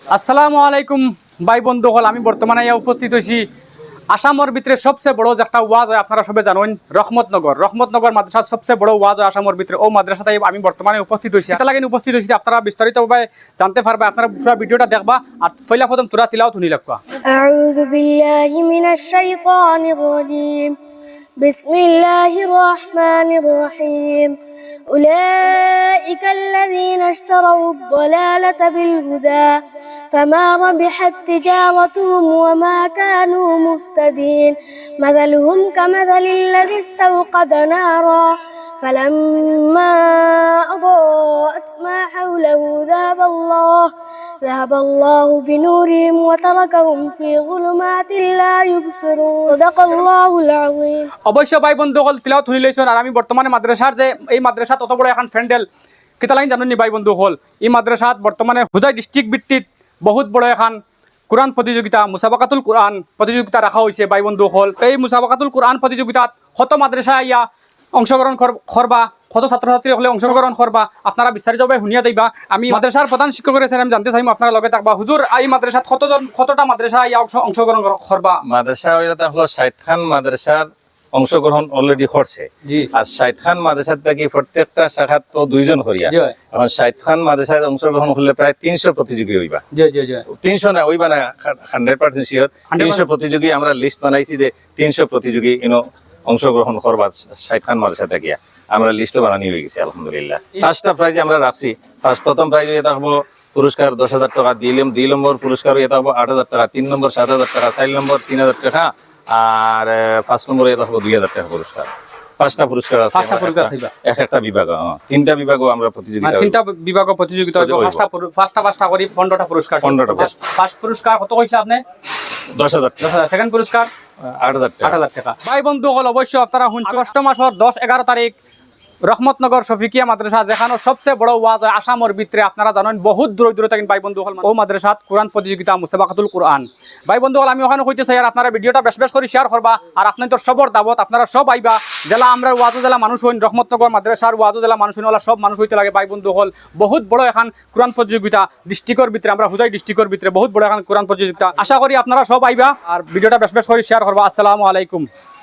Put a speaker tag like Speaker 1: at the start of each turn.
Speaker 1: আসসালামু আলাইকুম ভাই বন্ধুসকল, আমি বর্তমানে উপস্থিত হয়েছি আসামের ভিতরে সবচেয়ে বড় যে একটা ওয়াজ হয়, আপনারা সবাই জানেন রহমতনগর মাদ্রাসা সবচেয়ে বড় ওয়াজ হয় আসামের ভিতরে। ও মাদ্রাসাতে আমি বর্তমানে উপস্থিত হয়েছি। এটা লাগে উপস্থিত হয়েছি, আপনারা বিস্তারিতভাবে জানতে পারবে। আপনারা পুরো ভিডিওটা দেখবা আর ফয়লা প্রথম তোরা তিলাওয়াত শুনি লাগবা।
Speaker 2: আউযু বিল্লাহি মিনাশ শাইতানির রাজীম। বিসমিল্লাহির রহমানির রহিম। أولئك الذين اشتروا الضلالة بالهدى فما ربحت تجارتهم وما كانوا مهتدين مثلهم كمثل الذي استوقد نارا فلما أضاءت ما حوله ذهب الله بنورهم وتركهم في ظلمات لا يبصرون صدق الله العظيم।
Speaker 1: অবশ্য ভাই বন্ধুসকল তিলাওয়াত শুনি লইছেন। আর আমি বর্তমানে মাদ্রাসার যে এই মাদ্রাসা তত বড় এখন প্যান্ডেল কেতা লাইন জানেন নি ভাই বন্ধুসকল, এই মাদ্রাসাত বর্তমানে হুজাই ডিস্ট্রিক্ট ভিত্তিত বহুত বড় এখন কোরআন প্রতিযোগিতা মুসাবাকাতুল কোরআন প্রতিযোগিতা রাখা হয়েছে। ভাই বন্ধুসকল, এই মুসাবাকাতুল কোরআন প্রতিযোগিতাত কত মাদ্রাসা ইয়া অংশগ্রহণ করবা, কত ছাত্রছাত্রী হলে অংশগ্রহণ করবা, আপনারা বিস্তারিতভাবে শুনিয়া দিবা। আমি মাদ্রাসার প্রধান শিক্ষকের আমি জানতে চাইম আপনারা লগে থাকবা। হুজুর, এই মাদ্রাসাত কতটা মাদ্রাসা ইয়া অংশগ্রহণ করবা?
Speaker 3: মাদ্রাসা হলো 60 খান মাদ্রাসার অংশগ্রহণ অলরেডি করছে। আর 60 খান মাদ্রাসার থেকে প্রত্যেকটা শাখাত তো 2 জন করিয়া, এখন 60 খান মাদ্রাসায় অংশগ্রহণ করলে প্রায় 300 প্রতিযোগী হইবা। 300 না হইবা না, 100% শিওর 300 প্রতিযোগী। আমরা লিস্ট বানাইছি যে 300 প্রতিযোগী অংশগ্রহণ করবার 60 খান মাদ্রাসা থেকে আমরা লিস্টও বানানি হয়ে গেছে আলহামদুলিল্লাহ। ফার্স্টটা প্রাইজ আমরা রাখছি। প্রথম প্রাইজ হয়ে থাকবো পুরস্কার 10,000 টাকা, 2 নম্বর পুরস্কার হয়ে থাকবো 8,000 টাকা, 3 নম্বর 7,000 টাকা, 4 নম্বর 3,000 টাকা, আর 5 নম্বরে হয়ে থাকবো 2,000 টাকা পুরস্কার। 5টা পুরস্কার আছে একটা বিভাগ। 3টা বিভাগও আমরা প্রতিযোগিতা,
Speaker 1: 3টা বিভাগ প্রতিযোগিতা হইব। ফার্স্টটা করি 15টা পুরস্কার। ফার্স্ট পুরস্কার কত কইছে আপনি?
Speaker 3: 10,000 টাকা।
Speaker 1: সেকেন্ড পুরস্কার
Speaker 3: 8,000
Speaker 1: টাকা। ভাই বন্ধুসকল, অবশ্যই আপনারা আগস্ট মাসের 10-11 তারিখ রহমতনগর শফিকিয়া মাদ্রাসা যেখানে সবচেয়ে বড় ওয়াজ হয় আসামের ভিতরে, আপনারা জানেন বহুত দূর দূরে থাকেন ভাই বন্ধুসকল। ও মাদ্রাসাত কোরআন প্রতিযোগিতা মুসাবাকাতুল কোরআন। ভাই বন্ধুসকল, আমি ওখানে কইতে চাই আর আপনারা ভিডিওটা বেশ করে শেয়ার করবা। আর আপনাদের তো সবর দাবত, আপনারা সব আইবা। জেলা আমরা ওয়াজও জেলা মানুষ হইন, রহমতনগর মাদ্রাসার ওয়াজও জেলা মানুষ হইন, ওলা সব মানুষ হইতে লাগে। ভাই বন্ধুসকল, বহুত বড় এখন কোরআন প্রতিযোগিতা ডিস্ট্রিক্টের ভিতরে, আমরা হুজাই ডিস্ট্রিক্টের ভিতরে বহুত বড় এখন কোরআন প্রতিযোগিতা। আশা করি আপনারা সব আইবা আর ভিডিওটা বেশ করে শেয়ার করবা। আসসালামু আলাইকুম।